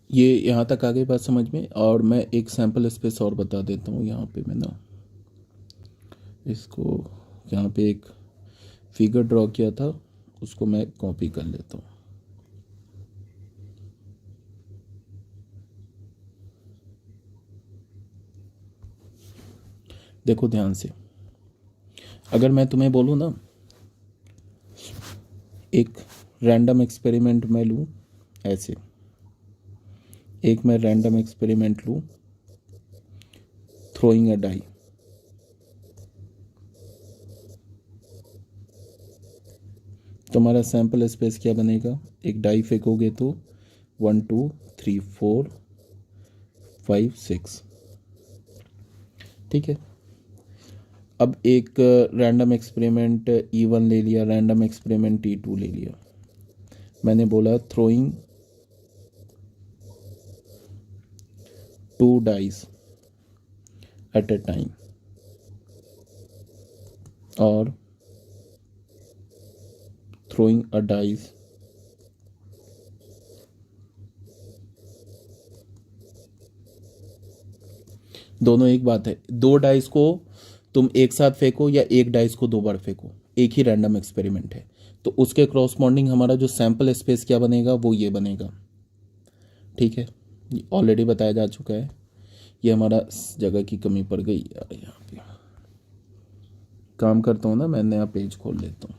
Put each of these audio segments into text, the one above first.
ये यहाँ तक आ गई बात समझ में। और मैं एक सैम्पल स्पेस और बता देता हूँ। यहाँ पे मैं ना इसको यहाँ पे एक फिगर ड्रॉ किया था, उसको मैं कॉपी कर लेता हूँ। देखो ध्यान से, अगर मैं तुम्हें बोलूँ ना एक रैंडम एक्सपेरिमेंट मैं लूँ ऐसे, एक मैं रैंडम एक्सपेरिमेंट लूँ थ्रोइंग अ डाई, तुम्हारा सैंपल स्पेस क्या बनेगा? एक डाई फेंकोगे तो 1 2 3 4 5 6, ठीक है। अब एक रैंडम एक्सपेरिमेंट E1 ले लिया, रैंडम एक्सपेरिमेंट T2 ले लिया। मैंने बोला throwing 2 dice at a time, और throwing a dice दोनों एक बात है। दो डाइस को तुम एक साथ फेंको या एक डाइस को दो बार फेंको, एक ही रैंडम एक्सपेरिमेंट है। तो उसके क्रॉसपॉन्डिंग हमारा जो सैंपल स्पेस क्या बनेगा, वो ये बनेगा, ठीक है। ऑलरेडी बताया जा चुका है। ये हमारा जगह की कमी पड़ गई यार, यहाँ पे काम करता हूँ ना मैं, नया पेज खोल लेता हूँ।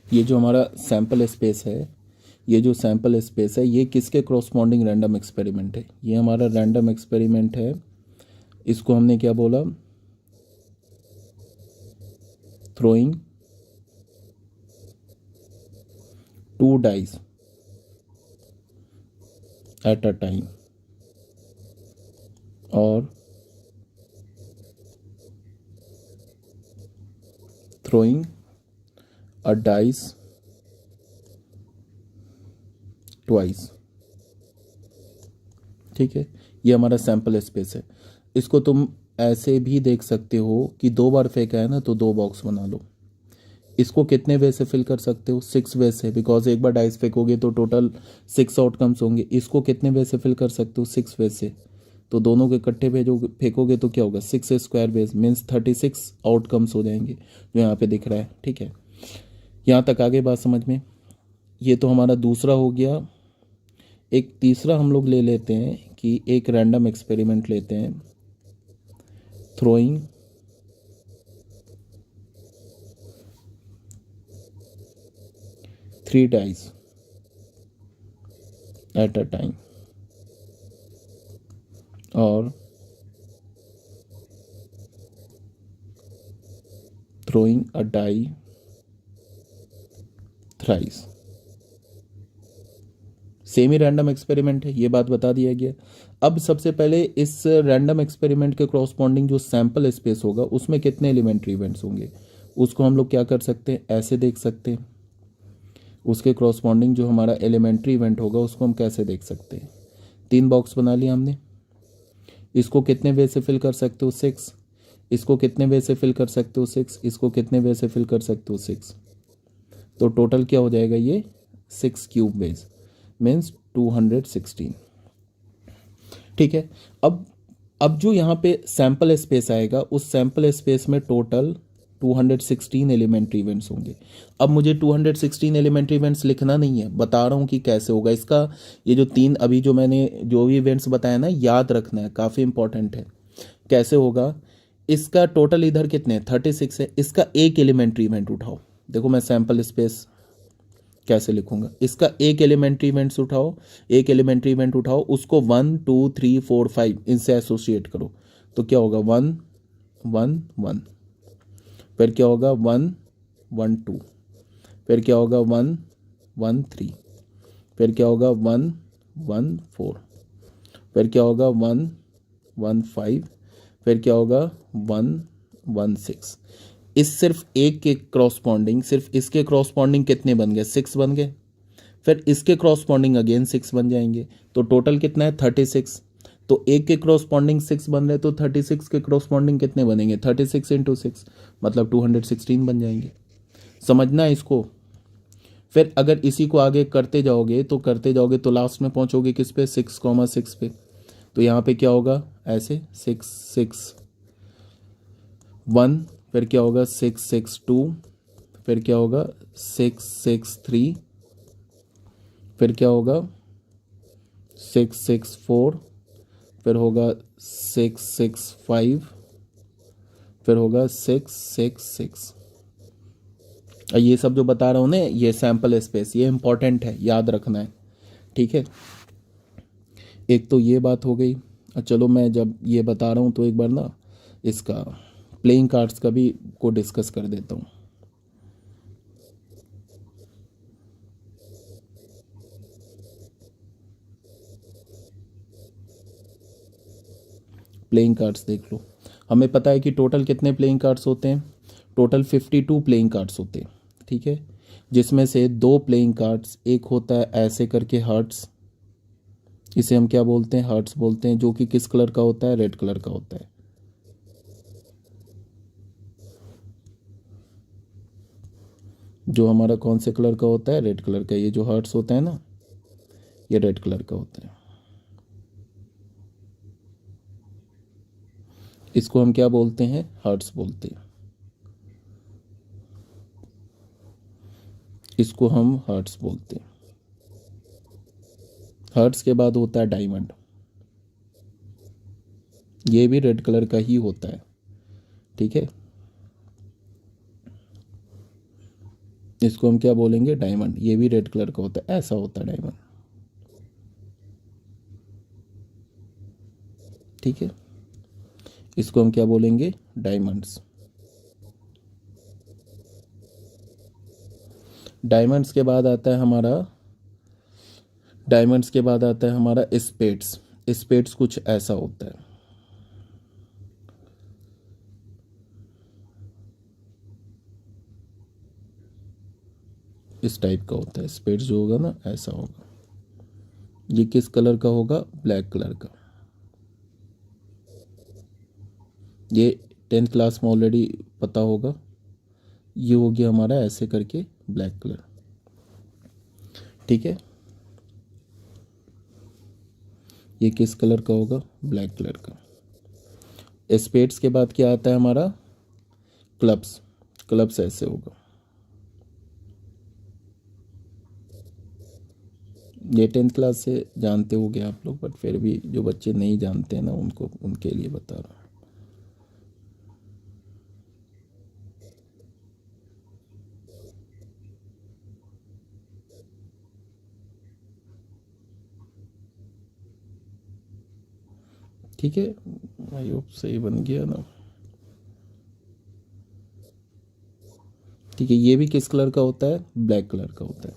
ये जो हमारा सैंपल स्पेस है, ये जो सैंपल स्पेस है, ये किसके क्रॉसपॉन्डिंग रैंडम एक्सपेरिमेंट है? ये हमारा रैंडम एक्सपेरिमेंट है। इसको हमने क्या बोला? Throwing 2 dice at a time, और throwing a dice twice, ठीक है। ये हमारा सैंपल स्पेस है। इसको तुम ऐसे भी देख सकते हो कि दो बार फेंका है ना, तो दो बॉक्स बना लो। इसको कितने वे से फिल कर सकते हो? 6 वे से, बिकॉज एक बार डाइस फेंकोगे तो टोटल 6 आउटकम्स होंगे। इसको कितने वे से फिल कर सकते हो? 6 वे से। तो दोनों के इकट्ठे भेजोगे, फेंकोगे तो क्या होगा? 6 स्क्वायर वेज मीन्स 36 आउटकम्स हो जाएंगे, जो यहाँ पे दिख रहा है, ठीक है। यहाँ तक आगे बात समझ में। ये तो हमारा दूसरा हो गया। एक तीसरा हम लोग ले लेते हैं कि एक रैंडम एक्सपेरिमेंट लेते हैं, throwing 3 dice at a time, और throwing a die thrice। Same he random experiment है, ये बात बता दिया गया। अब सबसे पहले इस रैंडम एक्सपेरिमेंट के क्रॉसपॉन्डिंग जो सैंपल स्पेस होगा, उसमें कितने एलिमेंट्री इवेंट्स होंगे, उसको हम लोग क्या कर सकते हैं, ऐसे देख सकते हैं। उसके क्रॉसपॉन्डिंग जो हमारा एलिमेंट्री इवेंट होगा, उसको हम कैसे देख सकते हैं? 3 बॉक्स बना लिया हमने। इसको कितने वे से फिल कर सकते हो? 6। इसको कितने वे से फिल कर सकते हो? 6। इसको कितने वे से फिल कर सकते हो? 6। तो टोटल क्या हो जाएगा ये? 6 क्यूब वेज मीन्स 216, ठीक है। अब जो यहाँ पे सैंपल स्पेस आएगा, उस सैंपल स्पेस में टोटल 216 एलिमेंट्री इवेंट्स होंगे। अब मुझे 216 एलिमेंट्री इवेंट्स लिखना नहीं है, बता रहा हूँ कि कैसे होगा इसका। ये जो 3 अभी जो मैंने जो भी इवेंट्स बताया ना, याद रखना है, काफ़ी इंपॉर्टेंट है। कैसे होगा? इसका टोटल इधर कितने 36 है, इसका एक एलिमेंट्री इवेंट उठाओ। देखो मैं सैंपल स्पेस कैसे लिखूंगा? इसका एक एलिमेंट्री इवेंट्स उठाओ, एक एलिमेंट्री इवेंट उठाओ, उसको 1 2 3 4 5 इनसे एसोसिएट करो, तो क्या होगा? 1 1 1, फिर क्या होगा? 1 1 2, फिर क्या होगा? 1 1 3, फिर क्या होगा? 1 1 4, फिर क्या होगा? 1 1 5, फिर क्या होगा? 1 1 6। इस सिर्फ एक के क्रॉसपॉन्डिंग, सिर्फ इसके क्रॉसपॉन्डिंग कितने बन गए? 6 बन गए। फिर इसके क्रॉसपॉन्डिंग अगेन 6 बन जाएंगे, तो टोटल कितना है? 36। तो एक के क्रॉसपॉन्डिंग 6 बन रहे, तो 36 के क्रॉसपॉन्डिंग कितने बनेंगे? 36 इंटू 6, मतलब 216 बन जाएंगे। समझना है इसको। फिर अगर इसी को आगे करते जाओगे तो लास्ट में पहुंचोगे किस पे? 6,6 पे। तो यहाँ पे क्या होगा? ऐसे 6 6 1, फिर क्या होगा? 6 6 2, फिर क्या होगा? 6 6 3, फिर क्या होगा? 6 6 4, फिर होगा 6 6 5, फिर होगा 6 6 6। ये सब जो बता रहा हूँ ना, ये सैंपल स्पेस, ये इंपॉर्टेंट है, याद रखना है, ठीक है। एक तो ये बात हो गई। चलो मैं जब ये बता रहा हूँ तो एक बार ना इसका प्लेइंग कार्ड्स का भी को डिस्कस कर देता हूँ। प्लेइंग कार्ड्स देख लो। हमें पता है कि टोटल कितने प्लेइंग कार्ड्स होते हैं? टोटल 52 प्लेइंग कार्ड्स होते हैं, ठीक है। जिसमें से 2 प्लेइंग कार्ड्स, एक होता है ऐसे करके हार्ट्स, इसे हम क्या बोलते हैं? हार्ट्स बोलते हैं, जो कि किस कलर का होता है? रेड कलर का होता है। जो हमारा कौन से कलर का होता है? रेड कलर का। ये जो हार्ट्स होता है ना, ये रेड कलर का होता है। इसको हम क्या बोलते हैं? हार्ट्स बोलते हैं। इसको हम हार्ट्स बोलते हैं। हार्ट्स के बाद होता है डायमंड, ये भी रेड कलर का ही होता है, ठीक है। इसको हम क्या बोलेंगे? डायमंड। ये भी रेड कलर का होता है, ऐसा होता है डायमंड, ठीक है। इसको हम क्या बोलेंगे? डायमंड्स। डायमंड्स के बाद आता है हमारा, डायमंड्स के बाद आता है हमारा स्पेड्स। स्पेड्स कुछ ऐसा होता है, इस टाइप का होता है। स्पेड्स जो होगा ना, ऐसा होगा। ये किस कलर का होगा? ब्लैक कलर का। ये 10th क्लास में ऑलरेडी पता होगा। ये हो गया हमारा ऐसे करके ब्लैक कलर, ठीक है। ये किस कलर का होगा? ब्लैक कलर का। स्पेड्स के बाद क्या आता है हमारा? क्लब्स। क्लब्स ऐसे होगा। ये 10th क्लास से जानते होगे आप लोग, बट फिर भी जो बच्चे नहीं जानते हैं ना, उनको, उनके लिए बता रहा हूँ। ठीक है, आई होप सही बन गया ना। ठीक है, ये भी किस कलर का होता है? ब्लैक कलर का होता है।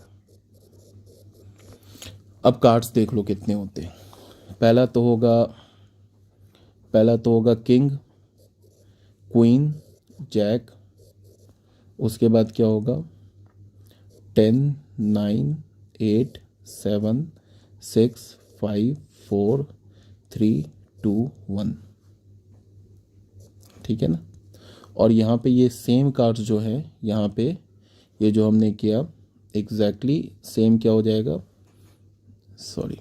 अब कार्ड्स देख लो कितने होते हैं। पहला तो होगा किंग, क्वीन, जैक। उसके बाद क्या होगा? 10 9 8 7 6 5 4 3 2 1, ठीक है ना। और यहाँ पे ये सेम कार्ड्स जो है, यहाँ पे ये जो हमने किया एग्जैक्टली सेम क्या हो जाएगा? सॉरी,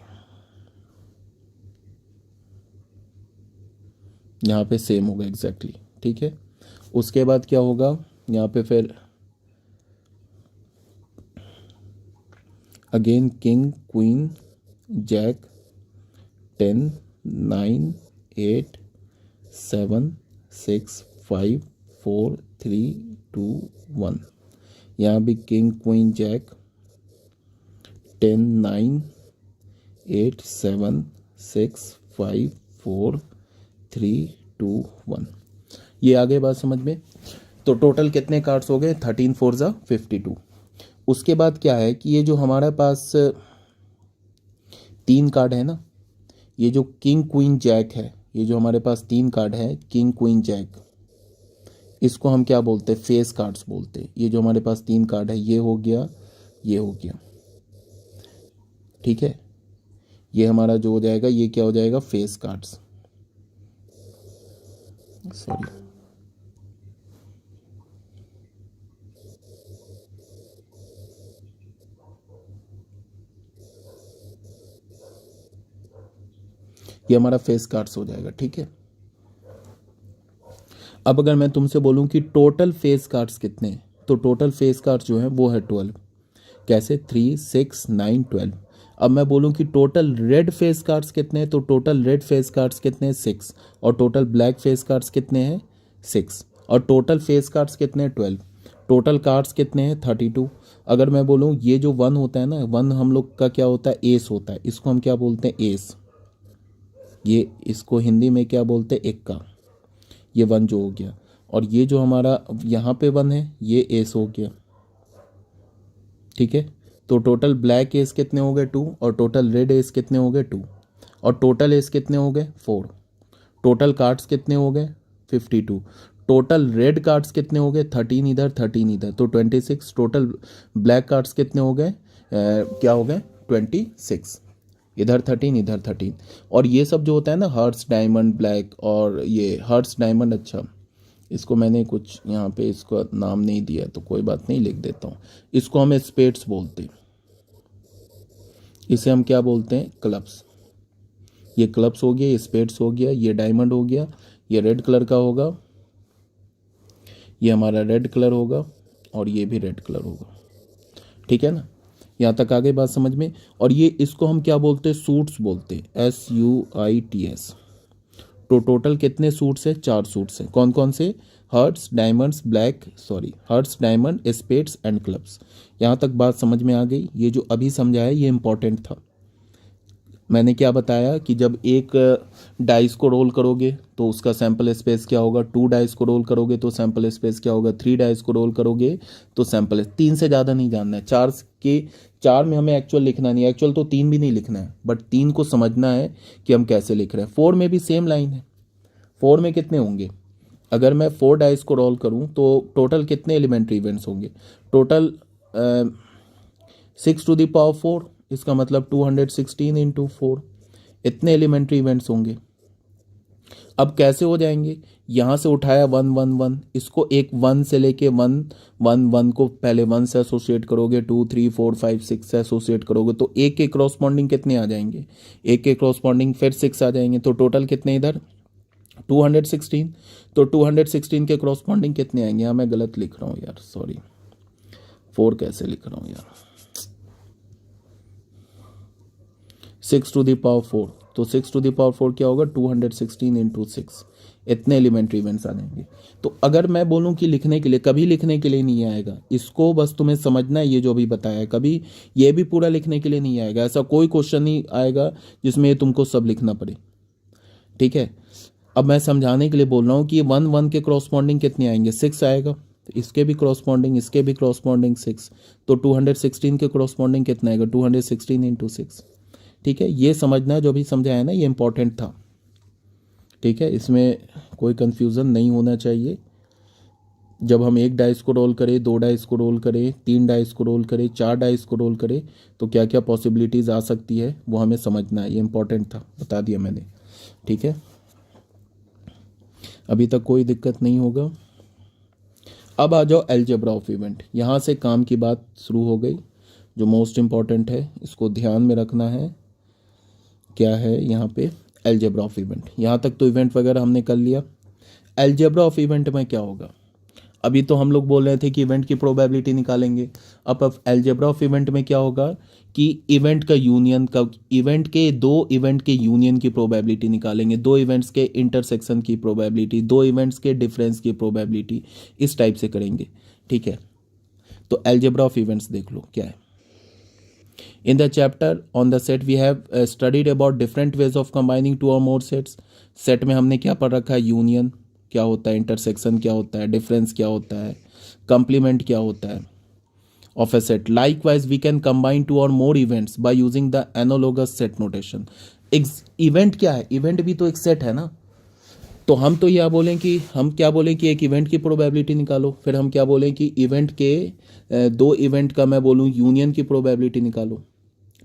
यहाँ पे सेम होगा एग्जैक्टली, ठीक है। उसके बाद क्या होगा? यहाँ पे फिर अगेन किंग, क्वीन, जैक, 10 9 8 7 6 5 4 3 2 1। यहाँ भी किंग, क्वीन, जैक, 10 9 8 7 6 5 4 3 2 1। ये आ गए बात समझ में। तो टोटल कितने कार्ड्स हो गए? 13 4 ज़ा 52। उसके बाद क्या है कि ये जो हमारे पास 3 कार्ड है ना, ये जो किंग क्वीन जैक है, ये जो हमारे पास 3 कार्ड है किंग क्वीन जैक, इसको हम क्या बोलते हैं? फेस कार्ड्स बोलते हैं। ये जो हमारे पास 3 कार्ड है, ये हो गया, ये हो गया, ठीक है। ये हमारा जो हो जाएगा, ये क्या हो जाएगा? फेस कार्ड्स, सॉरी, ये हमारा फेस कार्ड्स हो जाएगा, ठीक है। अब अगर मैं तुमसे बोलूं कि टोटल फेस कार्ड्स कितने हैं, तो टोटल फेस कार्ड्स जो है वो है 12। कैसे? 3 6 9 12। अब मैं बोलूं कि टोटल रेड फेस कार्ड्स कितने हैं, तो टोटल रेड फेस कार्ड्स कितने हैं? 6। और टोटल ब्लैक फेस कार्ड्स कितने हैं? 6। और टोटल फेस कार्ड्स कितने हैं? 12। टोटल कार्ड्स कितने हैं? 32। अगर मैं बोलूं ये जो 1 होता है ना, 1 हम लोग का क्या होता है? एस होता है। इसको हम क्या बोलते हैं? एस। ये इसको हिंदी में क्या बोलते हैं? इक्का। ये 1 जो हो गया, और ये जो हमारा यहाँ पे 1 है, ये एस हो गया, ठीक है। तो टोटल ब्लैक एस कितने हो गए? 2। और टोटल रेड एस कितने हो गए? 2। और टोटल एस कितने हो गए? 4। टोटल कार्ड्स कितने हो गए? 52। टोटल रेड कार्ड्स कितने हो गए? 13 इधर 13 इधर, तो 26। टोटल ब्लैक कार्ड्स कितने हो गए? क्या हो गए? 26। इधर 13 इधर 13। और ये सब जो होता है ना, हर्ट्स डायमंड ब्लैक, और ये हर्ट्स डायमंड, अच्छा इसको मैंने कुछ यहाँ पे इसको नाम नहीं दिया, तो कोई बात नहीं, लिख देता हूँ। इसको हम स्पेड्स बोलते हैं। इसे हम क्या बोलते हैं? क्लब्स। ये क्लब्स हो गया, ये स्पेड्स हो गया, ये डायमंड हो गया, ये रेड कलर का होगा, ये हमारा रेड कलर होगा, और ये भी रेड कलर होगा, ठीक है ना। यहाँ तक आगे बात समझ में। और ये इसको हम क्या बोलते हैं? सूट्स बोलते हैं, SUITS। तो टोटल कितने सूट्स है? 4 सूट्स हैं। कौन कौन से? Hearts diamonds black, sorry, hearts diamond spades and clubs. यहाँ तक बात समझ में आ गई। ये जो अभी समझाया ये इंपॉर्टेंट था। मैंने क्या बताया कि जब एक डाइस को रोल करोगे तो उसका सैंपल स्पेस क्या होगा? 2 डाइस को रोल करोगे तो सैंपल स्पेस क्या होगा? 3 डाइस को रोल करोगे तो सैंपल, 3 से ज़्यादा नहीं जानना है। 4 में हमें एक्चुअल लिखना नहीं है, एक्चुअल तो 3 भी नहीं लिखना है, बट 3 को समझना है कि हम कैसे लिख रहे हैं। 4 में भी सेम लाइन है। 4 में कितने होंगे? अगर मैं 4 डाइस को रोल करूँ तो टोटल कितने एलिमेंट्री इवेंट्स होंगे? टोटल 6 टू द पावर 4, इसका मतलब 216 इंटू 4, इतने एलिमेंट्री इवेंट्स होंगे। अब कैसे हो जाएंगे? यहाँ से उठाया 1 1 1, इसको एक 1 से लेके 1 1 1 को पहले 1 से एसोसिएट करोगे, 2 3 4 5 6 से एसोसिएट करोगे, तो एक के क्रॉसपॉन्डिंग कितने आ जाएंगे? एक के क्रॉसपॉन्डिंग फिर 6 आ जाएंगे, तो टोटल कितने इधर? 216। तो 216 के क्रॉसपॉन्डिंग कितने आएंगे? यहाँ मैं गलत लिख रहा हूँ यार, सॉरी, 4 कैसे लिख रहा हूँ यार, 6 टू द पावर 4, तो 6 टू द पावर 4 क्या होगा? 216 इंटू 6, इतने एलिमेंट्री इवेंट्स आ जाएंगे। तो अगर मैं बोलूं कि लिखने के लिए, कभी लिखने के लिए नहीं आएगा, इसको बस तुम्हें समझना है, ये जो अभी बताया है, कभी ये भी पूरा लिखने के लिए नहीं आएगा। ऐसा कोई क्वेश्चन नहीं आएगा जिसमें ये तुमको सब लिखना पड़े, ठीक है। अब मैं समझाने के लिए बोल रहा हूँ कि 1 1 के क्रॉसपॉन्डिंग कितने आएंगे? 6 आएगा, तो इसके भी क्रॉसपॉन्डिंग, इसके भी क्रॉसपॉन्डिंग 6, तो 216 के क्रॉसपॉन्डिंग कितना आएगा? 216 इंटू 6, ठीक है। ये समझना है, जो भी समझाया ना ये इंपॉर्टेंट था, ठीक है। इसमें कोई कंफ्यूजन नहीं होना चाहिए। जब हम एक डाइस को रोल करें, 2 डाइस को रोल करें, 3 डाइस को रोल करें, 4 डाइस को रोल करें, तो क्या क्या पॉसिबिलिटीज़ आ सकती है वो हमें समझना है। ये इंपॉर्टेंट था, बता दिया मैंने, ठीक है। अभी तक कोई दिक्कत नहीं होगा। अब आ जाओ अलजेब्रा ऑफ इवेंट। यहाँ से काम की बात शुरू हो गई, जो मोस्ट इम्पॉर्टेंट है, इसको ध्यान में रखना है। क्या है यहाँ पे? Algebra of event. यहाँ तक तो इवेंट वगैरह हमने कर लिया। अलजेब्रा ऑफ इवेंट में क्या होगा? अभी तो हम लोग बोल रहे थे कि इवेंट की प्रोबेबिलिटी निकालेंगे। अब अलजेब्रा ऑफ इवेंट में क्या होगा कि इवेंट का यूनियन का, इवेंट के 2 इवेंट के यूनियन की प्रोबेबिलिटी निकालेंगे, 2 इवेंट्स के इंटरसेक्शन की प्रोबेबिलिटी, 2 इवेंट्स के डिफरेंस की प्रोबेबिलिटी, इस टाइप से करेंगे, ठीक है। तो अलजेब्रा ऑफ इवेंट्स देख लो क्या है। In the chapter on the set we have studied about different ways of combining two or more sets. Set में हमने क्या पढ़ रखा है, यूनियन क्या होता है, इंटरसेक्शन क्या होता है, डिफरेंस क्या होता है, कंप्लीमेंट क्या होता है of a set. Likewise, we can combine two or more events by using the analogous set notation. Event क्या है, इवेंट भी तो एक सेट है ना, तो हम तो यह बोलें कि एक इवेंट की प्रोबेबिलिटी निकालो, फिर हम क्या बोलें कि इवेंट के दो इवेंट का मैं बोलूँ यूनियन की प्रोबेबिलिटी निकालो,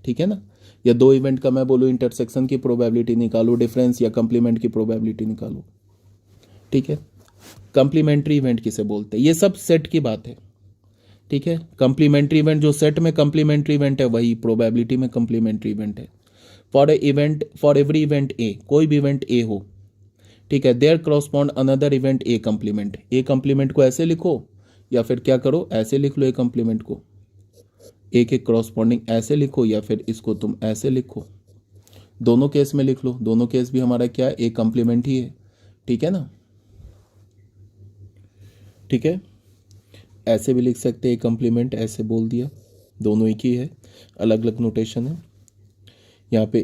ठीक है ना, या दो इवेंट का मैं बोलूँ इंटरसेक्शन की प्रोबेबिलिटी निकालो, डिफरेंस या कंप्लीमेंट की प्रोबेबिलिटी निकालो, ठीक है। कंप्लीमेंट्री इवेंट किसे बोलते हैं, ये सब सेट की बात है, ठीक है। कंप्लीमेंट्री इवेंट जो सेट में कंप्लीमेंट्री इवेंट है वही प्रोबेबिलिटी में कंप्लीमेंट्री इवेंट है। फॉर एवरी इवेंट ए, कोई भी इवेंट ए हो, ठीक है, there corresponds another event A complement को ऐसे लिखो या फिर क्या करो, ऐसे लिख लो ए कंप्लीमेंट को, ए के क्रॉसपॉन्डिंग ऐसे लिखो या फिर इसको तुम ऐसे लिखो, दोनों केस में लिख लो, दोनों केस भी हमारा क्या है, ए कंप्लीमेंट ही है, ठीक है ना, ठीक है। ऐसे भी लिख सकते हैं कंप्लीमेंट, ऐसे बोल दिया, दोनों एक ही है, अलग अलग नोटेशन है। यहाँ पे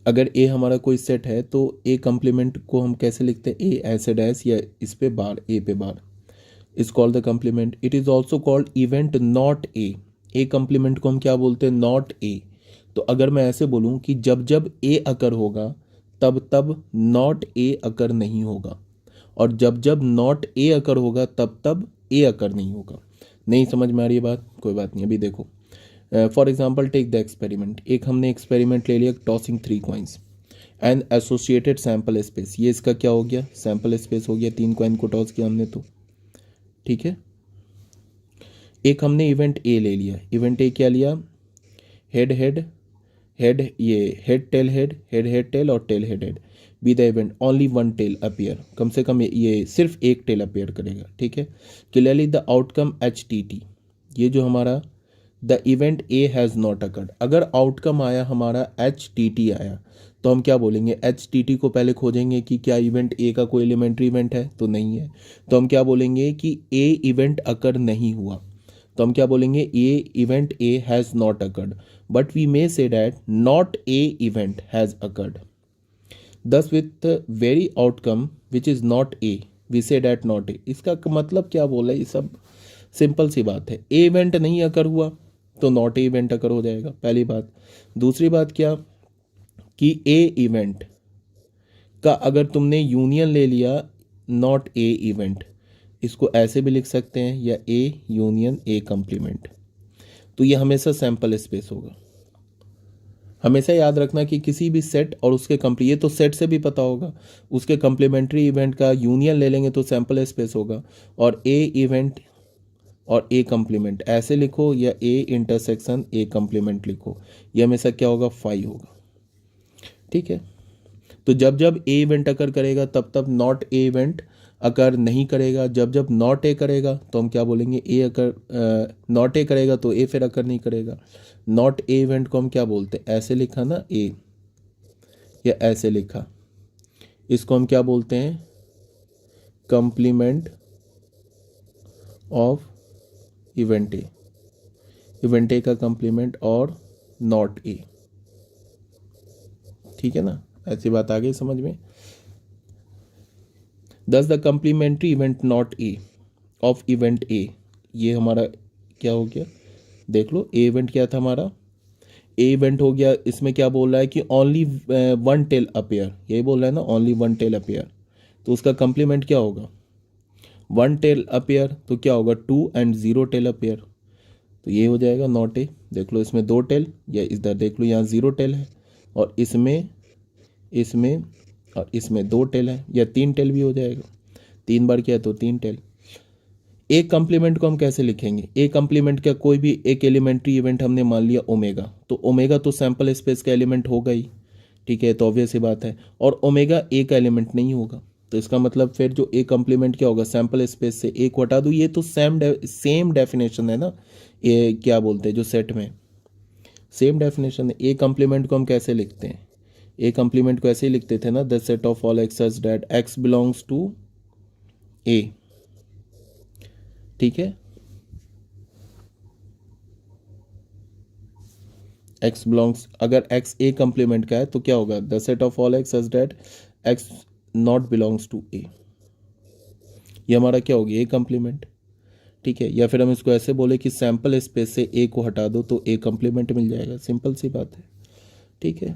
अगर ए हमारा कोई सेट है तो ए कंप्लीमेंट को हम कैसे लिखते हैं, ए ऐसे डैश या इस पे बार, ए पे bar, is called the complement. It is also called event not A complement को हम क्या बोलते हैं, नॉट ए। तो अगर मैं ऐसे बोलूँ कि जब जब ए अकर होगा तब तब नॉट ए अकर नहीं होगा, और जब जब नॉट ए अकर होगा तब तब ए अकर नहीं होगा। नहीं समझ में आ रही है बात, कोई बात नहीं, अभी देखो। For example take the experiment, एक हमने एक्सपेरिमेंट ले लिया, tossing 3 coins and associated sample space, ये इसका क्या हो गया, सैम्पल स्पेस हो गया, 3 कॉइन को टॉस किया हमने तो, ठीक है। एक हमने इवेंट ए ले लिया, इवेंट ए क्या लिया, हेड हेड हेड, ये head tail head, head head tail और tail head head, B the event only one tail appear, कम से कम ये सिर्फ एक टेल अपियर करेगा, ठीक है। क्लियरली द आउटकम HTT, ये जो हमारा the event A has not occurred, अगर आउटकम आया हमारा HTT आया तो हम क्या बोलेंगे, HTT को पहले खोजेंगे कि क्या इवेंट ए का कोई एलिमेंट्री इवेंट है, तो नहीं है, तो हम क्या बोलेंगे कि ए इवेंट अकर नहीं हुआ, तो हम क्या बोलेंगे, A event A has not occurred, but we may say that not A event has occurred, thus with very outcome which is not A we say that not A. इसका मतलब क्या बोला, ये सब सिंपल सी बात है, ए इवेंट नहीं अकर हुआ तो नॉट ए इवेंट अकर हो जाएगा, पहली बात। दूसरी बात क्या कि ए इवेंट का अगर तुमने यूनियन ले लिया नॉट ए इवेंट, इसको ऐसे भी लिख सकते हैं, या ए यूनियन ए कंप्लीमेंट, तो ये हमेशा सैंपल स्पेस होगा। हमेशा याद रखना कि किसी भी सेट और उसके ये तो सेट से भी पता होगा, उसके कंप्लीमेंट्री इवेंट का यूनियन ले लेंगे तो सैंपल स्पेस होगा, और ए इवेंट और ए कंप्लीमेंट ऐसे लिखो, या ए इंटरसेक्शन ए कंप्लीमेंट लिखो, ये हमेशा क्या होगा, 5 होगा, ठीक है। तो जब जब ए इवेंट अकर करेगा तब तब नॉट ए इवेंट अकर नहीं करेगा, जब जब नॉट ए करेगा तो हम क्या बोलेंगे, ए अकर, नॉट ए करेगा तो ए फिर अकर नहीं करेगा। नॉट ए इवेंट को हम क्या बोलते हैं, ऐसे लिखा ना ए, या ऐसे लिखा, इसको हम क्या बोलते हैं, complement of event A, event ए का कंप्लीमेंट और नॉट ए, ठीक है ना, ऐसी बात आ गई समझ में। दस the complementary event not A of event A, ये हमारा क्या हो गया, देख लो, ए इवेंट क्या था हमारा, ए इवेंट हो गया, इसमें क्या बोल रहा है कि ओनली वन टेल अपेयर, यही बोल रहा है ना, ओनली वन टेल अपेयर, तो उसका कंप्लीमेंट क्या होगा, 1 टेल अपेयर, तो क्या होगा 2 एंड 0 टेल अपेयर, तो ये हो जाएगा नॉट ए। देख लो इसमें 2 टेल, या इधर देख लो यहाँ 0 टेल है, और इसमें और इसमें 2 टेल है, या 3 टेल भी हो जाएगा, 3 बार किया तो 3 टेल। एक कंप्लीमेंट को हम कैसे लिखेंगे, ए कंप्लीमेंट का कोई भी एक एलिमेंट्री इवेंट हमने मान लिया ओमेगा, तो ओमेगा तो सैंपल स्पेस का एलिमेंट होगा ही, ठीक है, तो ऑब्वियस ही बात है, और ओमेगा ए का एलिमेंट नहीं होगा, तो इसका मतलब फिर जो ए कंप्लीमेंट क्या होगा, सैंपल स्पेस से ए को हटा दूँ, ये तो सेम डेफिनेशन है ना, ये क्या बोलते हैं जो सेट में सेम डेफिनेशन है। ए कंप्लीमेंट को हम कैसे लिखते हैं, ए कंप्लीमेंट को ऐसे ही लिखते थे ना, the set of all X such that X belongs to A, ठीक है। एक्स बिलोंग्स, अगर एक्स ए कंप्लीमेंट का है तो क्या होगा, the set of all X such that X not belongs to A, ये हमारा क्या होगी, ए कंप्लीमेंट। ठीक है, या फिर हम इसको ऐसे बोले कि सैंपल स्पेस से ए को हटा दो तो ए कंप्लीमेंट मिल जाएगा, सिंपल सी बात है। ठीक है,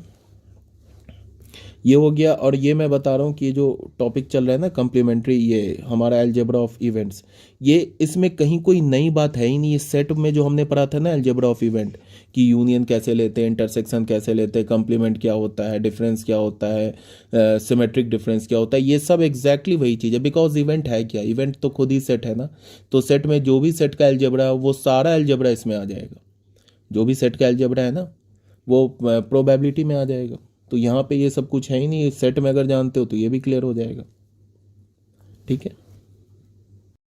ये हो गया। और ये मैं बता रहा हूँ कि ये जो टॉपिक चल रहा है ना कम्प्लीमेंट्री, ये हमारा अलजेब्रा ऑफ इवेंट्स, ये इसमें कहीं कोई नई बात है ही नहीं। इस सेट में जो हमने पढ़ा था ना अलजेब्रा ऑफ इवेंट, कि यूनियन कैसे लेते हैं, इंटरसेक्शन कैसे लेते हैं, कम्प्लीमेंट क्या होता है, डिफरेंस क्या होता है, सिमेट्रिक डिफरेंस क्या होता है, ये सब एग्जैक्टली वही चीज़ है। बिकॉज इवेंट है क्या, इवेंट तो खुद ही सेट है ना, तो सेट में जो भी सेट का अलजेब्रा है वो सारा अलजेब्रा इसमें आ जाएगा। जो भी सेट का अलजेब्रा है ना वो प्रोबेबिलिटी में आ जाएगा। तो यहाँ पे ये सब कुछ है ही नहीं, सेट में अगर जानते हो तो ये भी क्लियर हो जाएगा। ठीक है।